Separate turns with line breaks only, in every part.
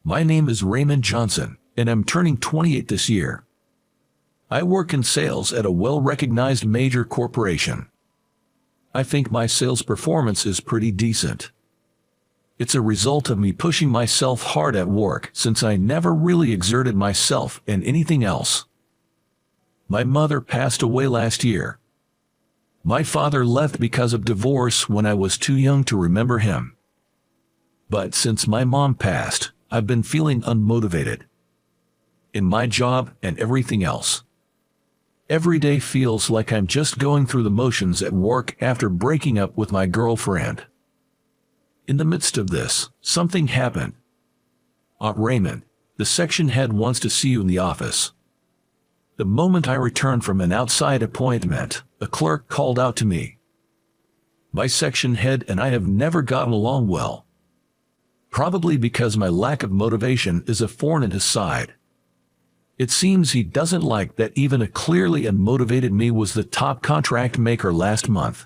My name is Raymond Johnson, and I'm turning 28 this year. I work in sales at a well-recognized major corporation. I think my sales performance is pretty decent. It's a result of me pushing myself hard at work since I never really exerted myself in anything else. My mother passed away last year. My father left because of divorce when I was too young to remember him. But since my mom passed, I've been feeling unmotivated. In my job and everything else. Every day feels like I'm just going through the motions at work after breaking up with my girlfriend. In the midst of this, something happened. Aunt Raymond, the section head wants to see you in the office. The moment I returned from an outside appointment, a clerk called out to me. My section head and I have never gotten along well. Probably because my lack of motivation is a thorn in his side. It seems he doesn't like that even a clearly unmotivated me was the top contract maker last month.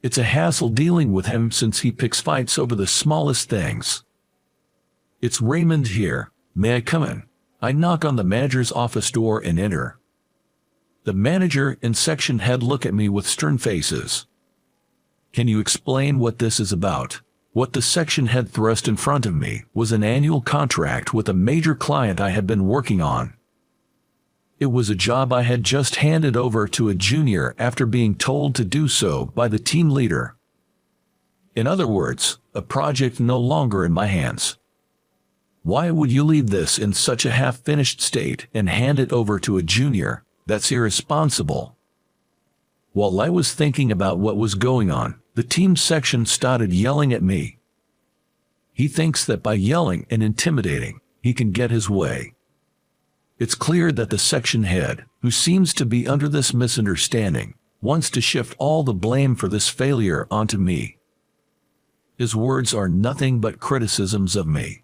It's a hassle dealing with him since he picks fights over the smallest things. It's Raymond here. May I come in? I knock on the manager's office door and enter. The manager and section head look at me with stern faces. Can you explain what this is about? What the section head thrust in front of me was an annual contract with a major client I had been working on. It was a job I had just handed over to a junior after being told to do so by the team leader. In other words, a project no longer in my hands. Why would you leave this in such a half-finished state and hand it over to a junior? That's irresponsible. While I was thinking about what was going on, the team section started yelling at me. He thinks that by yelling and intimidating, he can get his way. It's clear that the section head, who seems to be under this misunderstanding, wants to shift all the blame for this failure onto me. His words are nothing but criticisms of me.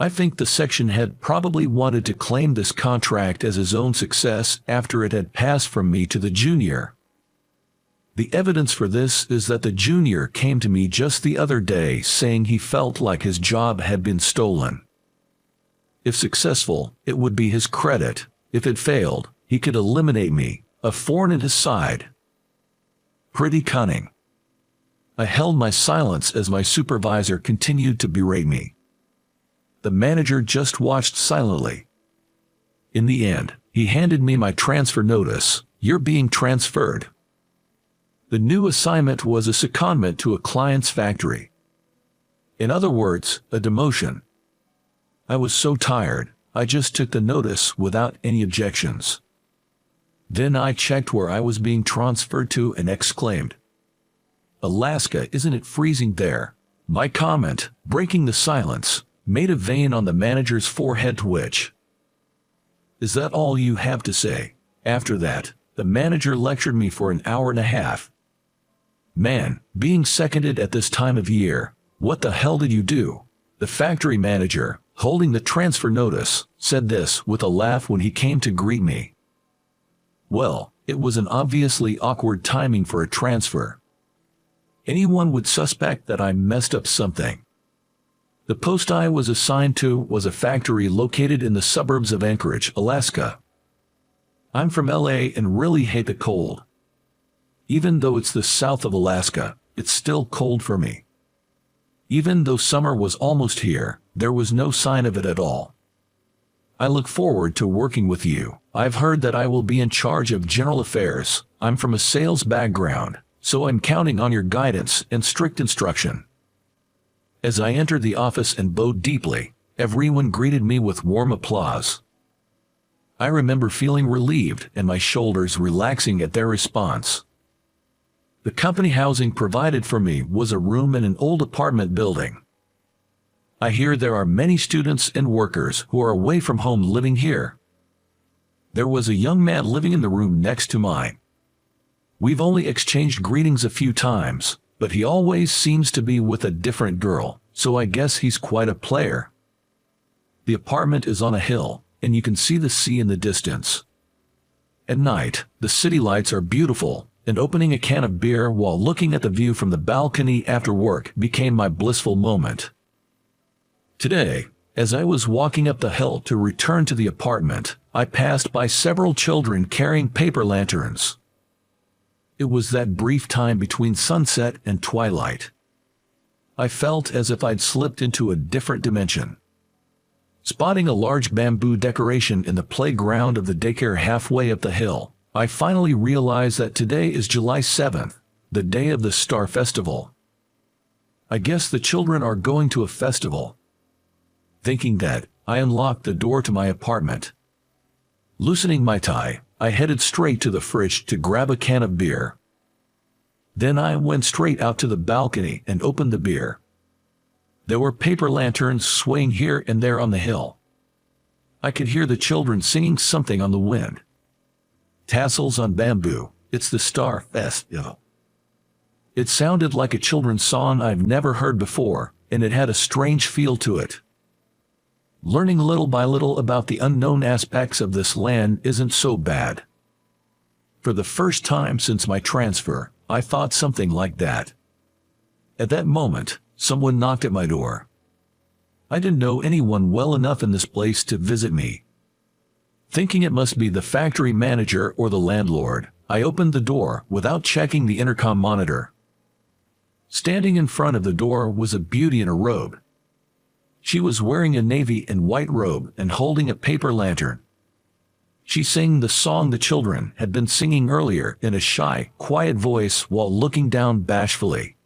I think the section head probably wanted to claim this contract as his own success after it had passed from me to the junior. The evidence for this is that the junior came to me just the other day saying he felt like his job had been stolen. If successful, it would be his credit. If it failed, he could eliminate me, a thorn in his side. Pretty cunning. I held my silence as my supervisor continued to berate me. The manager just watched silently. In the end, he handed me my transfer notice. You're being transferred. The new assignment was a secondment to a client's factory. In other words, a demotion. I was so tired, I just took the notice without any objections. Then I checked where I was being transferred to and exclaimed, "Alaska, isn't it freezing there?" My comment, breaking the silence, made a vein on the manager's forehead twitch. "Is that all you have to say?" After that, the manager lectured me for an hour and a half. "Man, being seconded at this time of year, what the hell did you do?" The factory manager, holding the transfer notice, said this with a laugh when he came to greet me. Well, it was an obviously awkward timing for a transfer. Anyone would suspect that I messed up something. The post I was assigned to was a factory located in the suburbs of Anchorage, Alaska. I'm from LA and really hate the cold. Even though it's the south of Alaska, it's still cold for me. Even though summer was almost here, there was no sign of it at all. I look forward to working with you. I've heard that I will be in charge of general affairs. I'm from a sales background, so I'm counting on your guidance and strict instruction. As I entered the office and bowed deeply, everyone greeted me with warm applause. I remember feeling relieved and my shoulders relaxing at their response. The company housing provided for me was a room in an old apartment building. I hear there are many students and workers who are away from home living here. There was a young man living in the room next to mine. We've only exchanged greetings a few times, but he always seems to be with a different girl, so I guess he's quite a player. The apartment is on a hill, and you can see the sea in the distance. At night, the city lights are beautiful, and opening a can of beer while looking at the view from the balcony after work became my blissful moment. Today, as I was walking up the hill to return to the apartment, I passed by several children carrying paper lanterns. It was that brief time between sunset and twilight. I felt as if I'd slipped into a different dimension. Spotting a large bamboo decoration in the playground of the daycare halfway up the hill, I finally realized that today is July 7th, the day of the Star Festival. I guess the children are going to a festival. Thinking that, I unlocked the door to my apartment. Loosening my tie, I headed straight to the fridge to grab a can of beer. Then I went straight out to the balcony and opened the beer. There were paper lanterns swaying here and there on the hill. I could hear the children singing something on the wind. Tassels on bamboo, it's the Star Festival. It sounded like a children's song I've never heard before, and it had a strange feel to it. Learning little by little about the unknown aspects of this land isn't so bad. For the first time since my transfer, I thought something like that. At that moment, someone knocked at my door. I didn't know anyone well enough in this place to visit me. Thinking it must be the factory manager or the landlord, I opened the door without checking the intercom monitor. Standing in front of the door was a beauty in a robe. She was wearing a navy and white robe and holding a paper lantern. She sang the song the children had been singing earlier in a shy, quiet voice while looking down bashfully.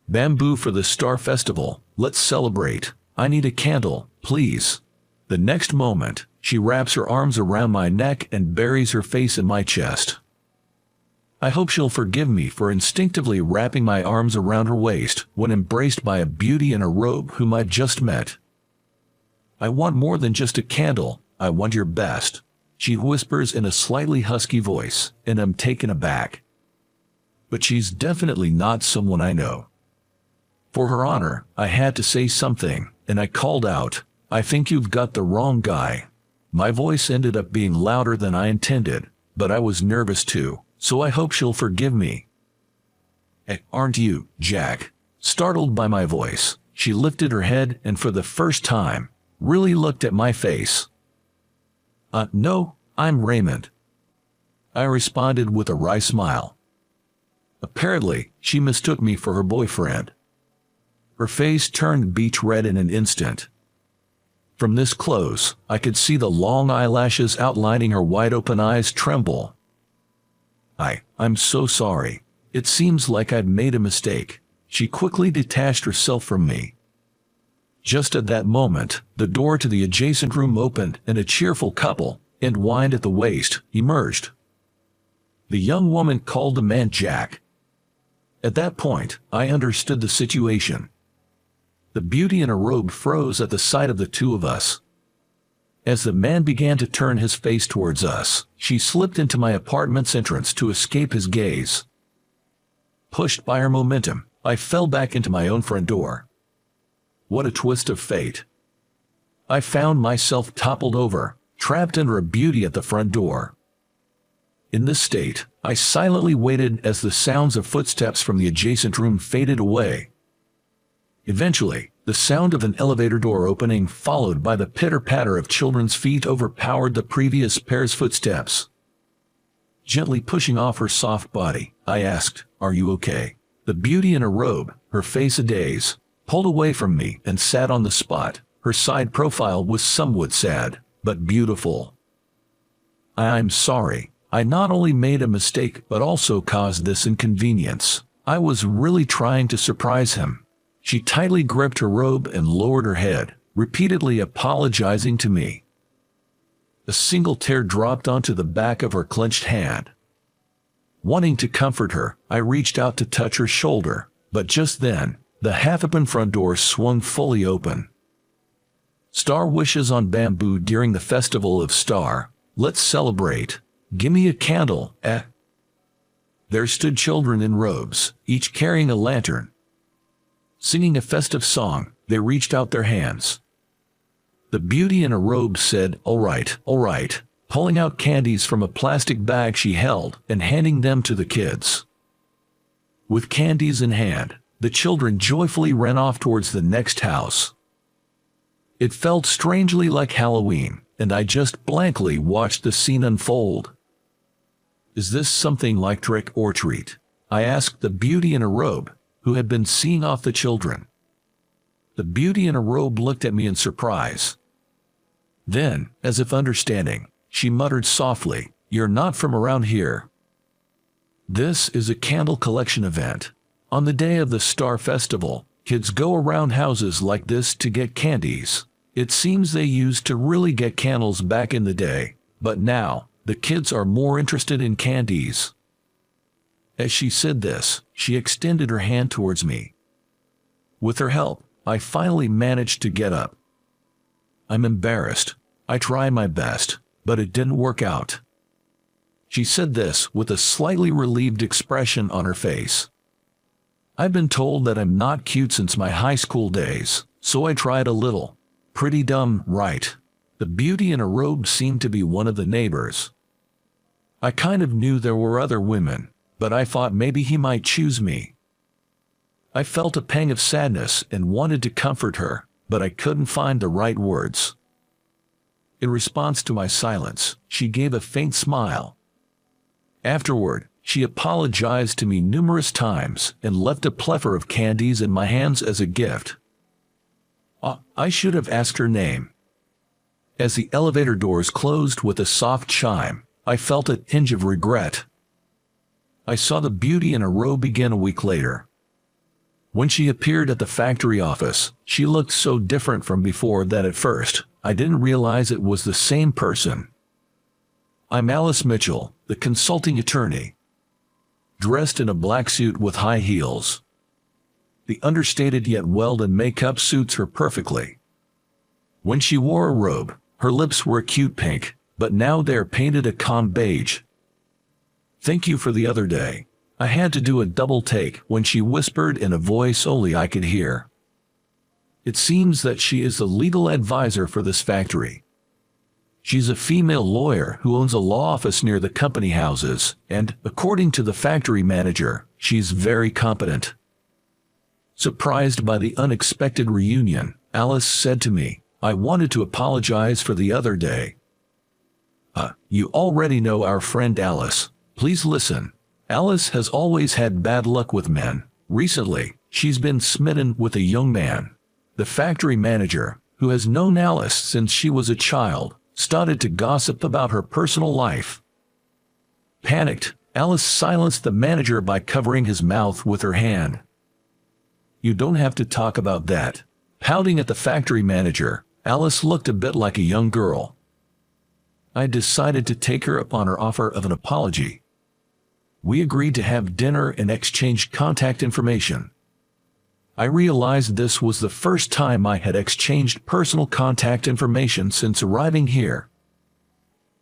"Bamboo for the Star Festival, let's celebrate. I need a candle, please." The next moment, she wraps her arms around my neck and buries her face in my chest. I hope she'll forgive me for instinctively wrapping my arms around her waist when embraced by a beauty in a robe whom I'd just met. "I want more than just a candle, I want your best," she whispers in a slightly husky voice, and I'm taken aback. But she's definitely not someone I know. For her honor, I had to say something, and I called out, "I think you've got the wrong guy." My voice ended up being louder than I intended, but I was nervous too, so I hope she'll forgive me. "Aren't you, Jack?" Startled by my voice, she lifted her head and for the first time, really looked at my face. No, I'm Raymond," I responded with a wry smile. Apparently, she mistook me for her boyfriend. Her face turned beet red in an instant. From this close, I could see the long eyelashes outlining her wide-open eyes tremble. I'm so sorry. It seems like I'd made a mistake." She quickly detached herself from me. Just at that moment, the door to the adjacent room opened and a cheerful couple, entwined at the waist, emerged. The young woman called the man Jack. At that point, I understood the situation. The beauty in a robe froze at the sight of the two of us. As the man began to turn his face towards us, she slipped into my apartment's entrance to escape his gaze. Pushed by her momentum, I fell back into my own front door. What a twist of fate. I found myself toppled over, trapped under a beauty at the front door. In this state, I silently waited as the sounds of footsteps from the adjacent room faded away. Eventually, the sound of an elevator door opening followed by the pitter-patter of children's feet overpowered the previous pair's footsteps. Gently pushing off her soft body, I asked, "Are you okay?" The beauty in a robe, her face a daze, pulled away from me and sat on the spot. Her side profile was somewhat sad, but beautiful. "I'm sorry. I not only made a mistake but also caused this inconvenience. I was really trying to surprise him." She tightly gripped her robe and lowered her head, repeatedly apologizing to me. A single tear dropped onto the back of her clenched hand. Wanting to comfort her, I reached out to touch her shoulder, but just then, the half-open front door swung fully open. "Star wishes on bamboo during the Festival of Star. Let's celebrate. Gimme a candle, eh?" There stood children in robes, each carrying a lantern. Singing a festive song, they reached out their hands. The beauty in a robe said, all right," pulling out candies from a plastic bag she held and handing them to the kids. With candies in hand, the children joyfully ran off towards the next house. It felt strangely like Halloween, and I just blankly watched the scene unfold. Is this something like trick or treat? I asked the beauty in a robe, who had been seeing off the children. The beauty in a robe looked at me in surprise. Then, as if understanding, she muttered softly, "You're not from around here. This is a candle collection event. On the day of the Star Festival, kids go around houses like this to get candies. It seems they used to really get candles back in the day, but now, the kids are more interested in candies." As she said this, she extended her hand towards me. With her help, I finally managed to get up. I'm embarrassed. I tried my best, but it didn't work out. She said this with a slightly relieved expression on her face. I've been told that I'm not cute since my high school days, so I tried a little. Pretty dumb, right? The beauty in a robe seemed to be one of the neighbors. I kind of knew there were other women, but I thought maybe he might choose me. I felt a pang of sadness and wanted to comfort her, but I couldn't find the right words. In response to my silence, she gave a faint smile. Afterward, she apologized to me numerous times and left a plethora of candies in my hands as a gift. I should have asked her name. As the elevator doors closed with a soft chime, I felt a tinge of regret. I saw the beauty in a robe again a week later. When she appeared at the factory office, she looked so different from before that at first, I didn't realize it was the same person. I'm Alice Mitchell, the consulting attorney. Dressed in a black suit with high heels. The understated yet well-done makeup suits her perfectly. When she wore a robe, her lips were a cute pink, but now they're painted a calm beige. Thank you for the other day. I had to do a double take when she whispered in a voice only I could hear. It seems that she is the legal advisor for this factory. She's a female lawyer who owns a law office near the company houses, and, according to the factory manager, she's very competent. Surprised by the unexpected reunion, Alice said to me, "I wanted to apologize for the other day." You already know our friend Alice. Please listen. Alice has always had bad luck with men. Recently, she's been smitten with a young man. The factory manager, who has known Alice since she was a child, started to gossip about her personal life. Panicked, Alice silenced the manager by covering his mouth with her hand. You don't have to talk about that. Pouting at the factory manager, Alice looked a bit like a young girl. I decided to take her up on her offer of an apology. We agreed to have dinner and exchange contact information. I realized this was the first time I had exchanged personal contact information since arriving here.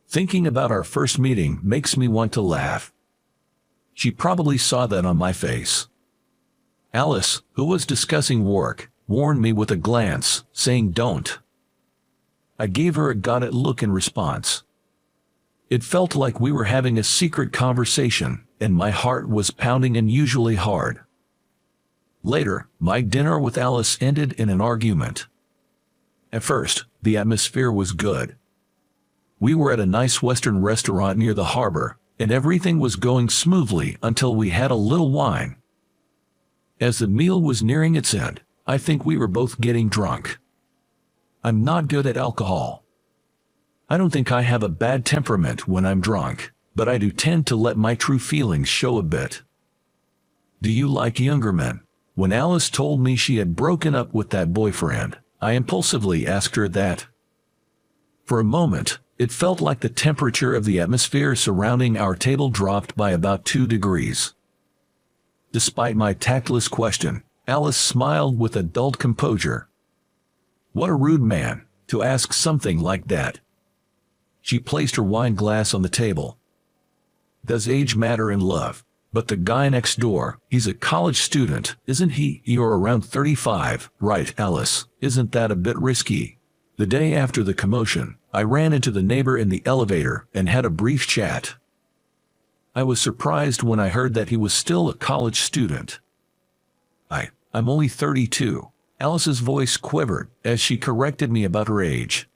Thinking about our first meeting makes me want to laugh. She probably saw that on my face. Alice, who was discussing work, warned me with a glance, saying don't. I gave her a got it look in response. It felt like we were having a secret conversation, and my heart was pounding unusually hard. Later, my dinner with Alice ended in an argument. At first, the atmosphere was good. We were at a nice Western restaurant near the harbor, and everything was going smoothly until we had a little wine. As the meal was nearing its end, I think we were both getting drunk. I'm not good at alcohol. I don't think I have a bad temperament when I'm drunk, but I do tend to let my true feelings show a bit. Do you like younger men? When Alice told me she had broken up with that boyfriend, I impulsively asked her that. For a moment, it felt like the temperature of the atmosphere surrounding our table dropped by about 2 degrees. Despite my tactless question, Alice smiled with adult composure. What a rude man, to ask something like that. She placed her wine glass on the table. Does age matter in love? But the guy next door, he's a college student, isn't he? You're around 35, right, Alice? Isn't that a bit risky? The day after the commotion, I ran into the neighbor in the elevator and had a brief chat. I was surprised when I heard that he was still a college student. I'm only 32. Alice's voice quivered as she corrected me about her age.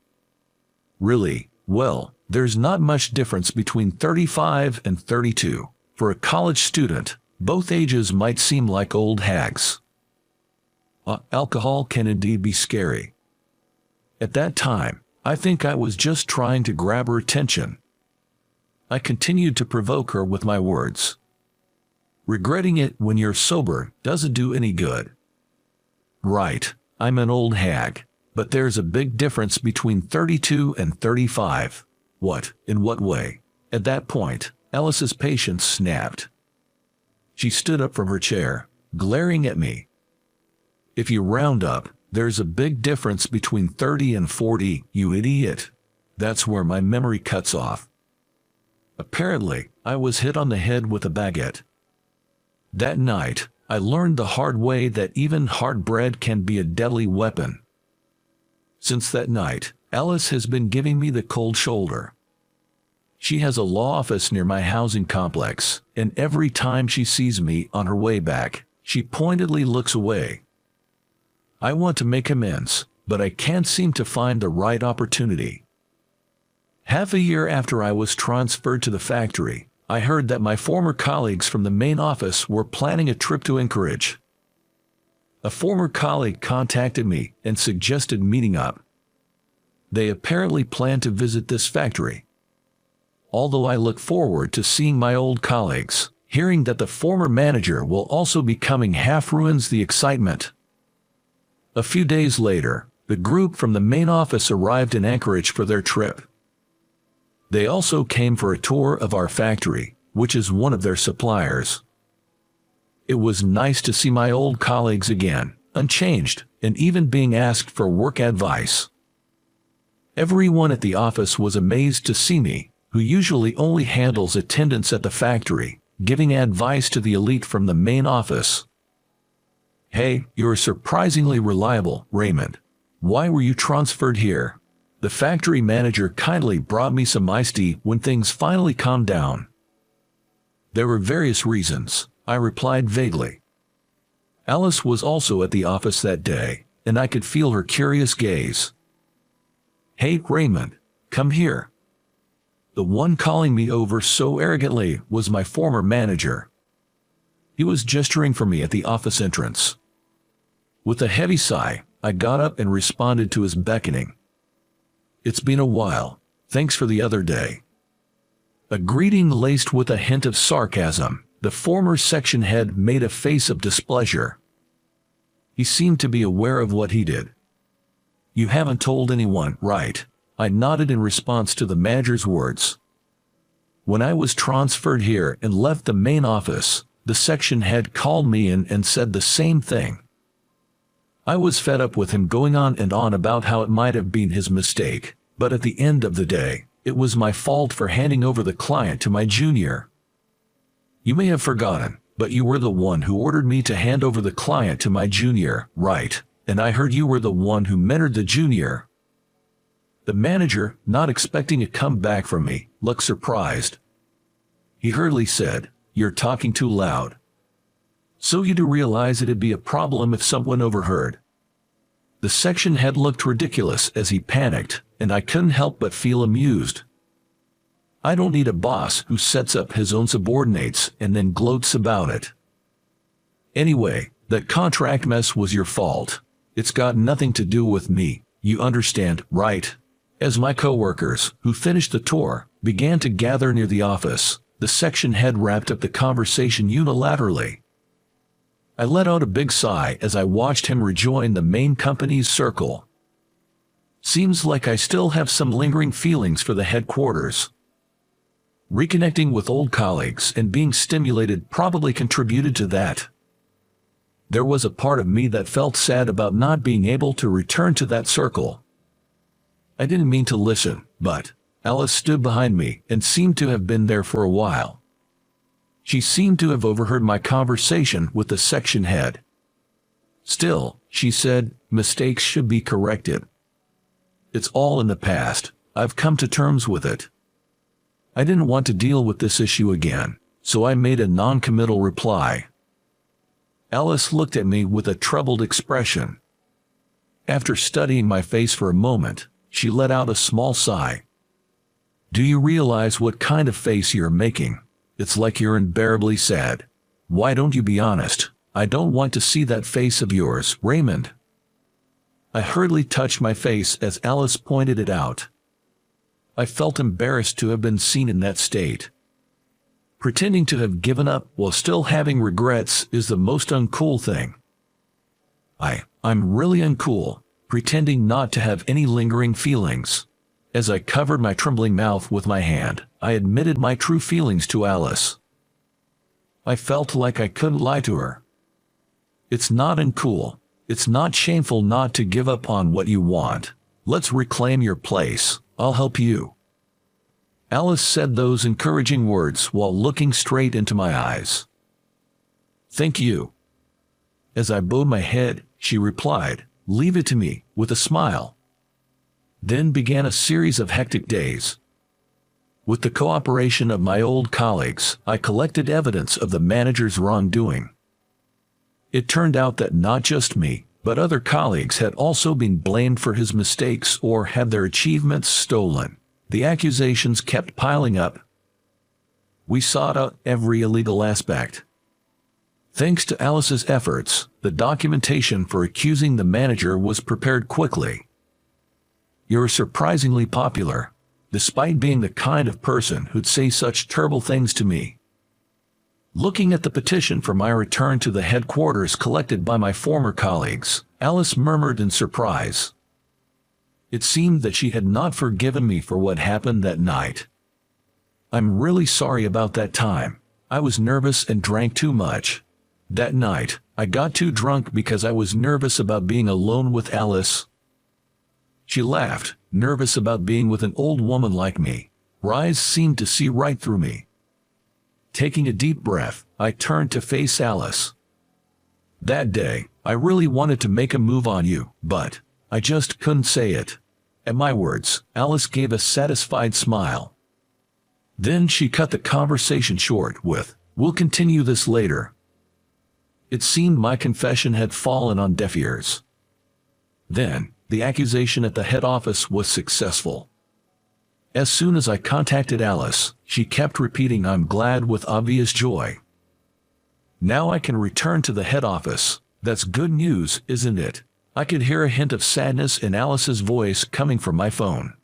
Really? Well, there's not much difference between 35 and 32. For a college student, both ages might seem like old hags. Alcohol can indeed be scary. At that time, I think I was just trying to grab her attention. I continued to provoke her with my words. Regretting it when you're sober doesn't do any good. Right, I'm an old hag, but there's a big difference between 32 and 35. What? In what way? At that point, Alice's patience snapped. She stood up from her chair, glaring at me. If you round up, there's a big difference between 30 and 40, you idiot. That's where my memory cuts off. Apparently, I was hit on the head with a baguette. That night, I learned the hard way that even hard bread can be a deadly weapon. Since that night, Alice has been giving me the cold shoulder. She has a law office near my housing complex, and every time she sees me on her way back, she pointedly looks away. I want to make amends, but I can't seem to find the right opportunity. Half a year after I was transferred to the factory, I heard that my former colleagues from the main office were planning a trip to Anchorage. A former colleague contacted me and suggested meeting up. They apparently plan to visit this factory. Although I look forward to seeing my old colleagues, hearing that the former manager will also be coming half ruins the excitement. A few days later, the group from the main office arrived in Anchorage for their trip. They also came for a tour of our factory, which is one of their suppliers. It was nice to see my old colleagues again, unchanged, and even being asked for work advice. Everyone at the office was amazed to see me, who usually only handles attendance at the factory, giving advice to the elite from the main office. Hey, you're surprisingly reliable, Raymond. Why were you transferred here? The factory manager kindly brought me some iced tea when things finally calmed down. There were various reasons, I replied vaguely. Alice was also at the office that day, and I could feel her curious gaze. Hey, Raymond, come here. The one calling me over so arrogantly was my former manager. He was gesturing for me at the office entrance. With a heavy sigh, I got up and responded to his beckoning. It's been a while, thanks for the other day. A greeting laced with a hint of sarcasm, the former section head made a face of displeasure. He seemed to be aware of what he did. You haven't told anyone, right? I nodded in response to the manager's words. When I was transferred here and left the main office, the section head called me in and said the same thing. I was fed up with him going on and on about how it might have been his mistake, but at the end of the day, it was my fault for handing over the client to my junior. You may have forgotten, but you were the one who ordered me to hand over the client to my junior, right? And I heard you were the one who mentored the junior. The manager, not expecting a comeback from me, looked surprised. He hurriedly said, You're talking too loud. So you do realize it'd be a problem if someone overheard. The section head looked ridiculous as he panicked, and I couldn't help but feel amused. I don't need a boss who sets up his own subordinates and then gloats about it. Anyway, that contract mess was your fault. It's got nothing to do with me, you understand, right? As my coworkers, who finished the tour, began to gather near the office, the section head wrapped up the conversation unilaterally. I let out a big sigh as I watched him rejoin the main company's circle. Seems like I still have some lingering feelings for the headquarters. Reconnecting with old colleagues and being stimulated probably contributed to that. There was a part of me that felt sad about not being able to return to that circle. I didn't mean to listen, but Alice stood behind me and seemed to have been there for a while. She seemed to have overheard my conversation with the section head. Still, she said, mistakes should be corrected. It's all in the past. I've come to terms with it. I didn't want to deal with this issue again, so I made a non-committal reply. Alice looked at me with a troubled expression. After studying my face for a moment, she let out a small sigh. "Do you realize what kind of face you're making? It's like you're unbearably sad. Why don't you be honest? I don't want to see that face of yours, Raymond." I hurriedly touched my face as Alice pointed it out. I felt embarrassed to have been seen in that state. Pretending to have given up while still having regrets is the most uncool thing. I'm really uncool, pretending not to have any lingering feelings. As I covered my trembling mouth with my hand, I admitted my true feelings to Alice. I felt like I couldn't lie to her. "It's not uncool. It's not shameful not to give up on what you want. Let's reclaim your place. I'll help you." Alice said those encouraging words while looking straight into my eyes. "Thank you." As I bowed my head, she replied, "Leave it to me," with a smile. Then began a series of hectic days. With the cooperation of my old colleagues, I collected evidence of the manager's wrongdoing. It turned out that not just me, but other colleagues had also been blamed for his mistakes or had their achievements stolen. The accusations kept piling up. We sought out every illegal aspect. Thanks to Alice's efforts, the documentation for accusing the manager was prepared quickly. "You're surprisingly popular, despite being the kind of person who'd say such terrible things to me." Looking at the petition for my return to the headquarters collected by my former colleagues, Alice murmured in surprise. It seemed that she had not forgiven me for what happened that night. "I'm really sorry about that time. I was nervous and drank too much. That night, I got too drunk because I was nervous about being alone with Alice." She laughed, nervous about being with an old woman like me. Her eyes seemed to see right through me. Taking a deep breath, I turned to face Alice. "That day, I really wanted to make a move on you, but I just couldn't say it." At my words, Alice gave a satisfied smile. Then she cut the conversation short with, "We'll continue this later." It seemed my confession had fallen on deaf ears. Then, the accusation at the head office was successful. As soon as I contacted Alice, she kept repeating "I'm glad" with obvious joy. Now I can return to the head office. That's good news, isn't it? I could hear a hint of sadness in Alice's voice coming from my phone.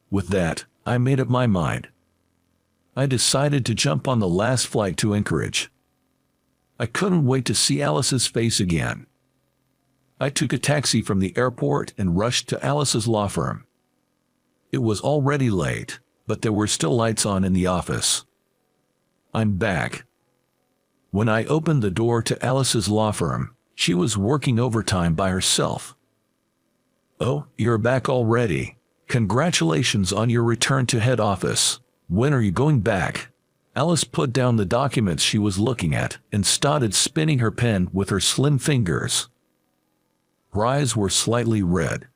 With that, I made up my mind. I decided to jump on the last flight to Anchorage. I couldn't wait to see Alice's face again. I took a taxi from the airport and rushed to Alice's law firm. It was already late, but there were still lights on in the office. I'm back. When I opened the door to Alice's law firm, she was working overtime by herself. "Oh, you're back already. Congratulations on your return to head office. When are you going back?" Alice put down the documents she was looking at and started spinning her pen with her slim fingers. Her eyes were slightly red.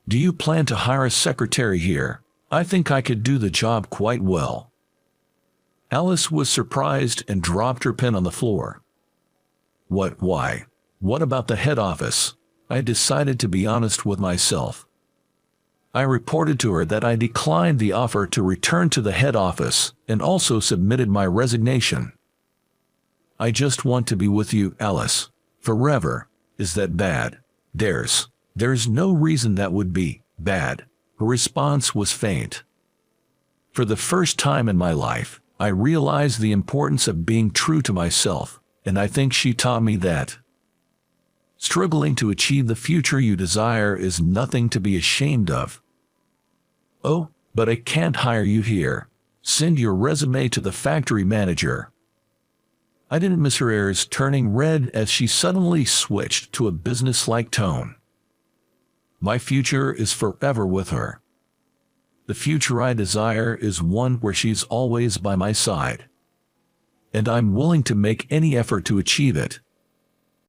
"Do you plan to hire a secretary here? I think I could do the job quite well." Alice was surprised and dropped her pen on the floor. Why? What about the head office?" I decided to be honest with myself. I reported to her that I declined the offer to return to the head office and also submitted my resignation. "I just want to be with you, Alice. Forever. Is that bad?" There's no reason that would be bad." Her response was faint. For the first time in my life, I realized the importance of being true to myself, and I think she taught me that. Struggling to achieve the future you desire is nothing to be ashamed of. "Oh, but I can't hire you here. Send your resume to the factory manager." I didn't miss her ears turning red as she suddenly switched to a businesslike tone. My future is forever with her. The future I desire is one where she's always by my side. And I'm willing to make any effort to achieve it.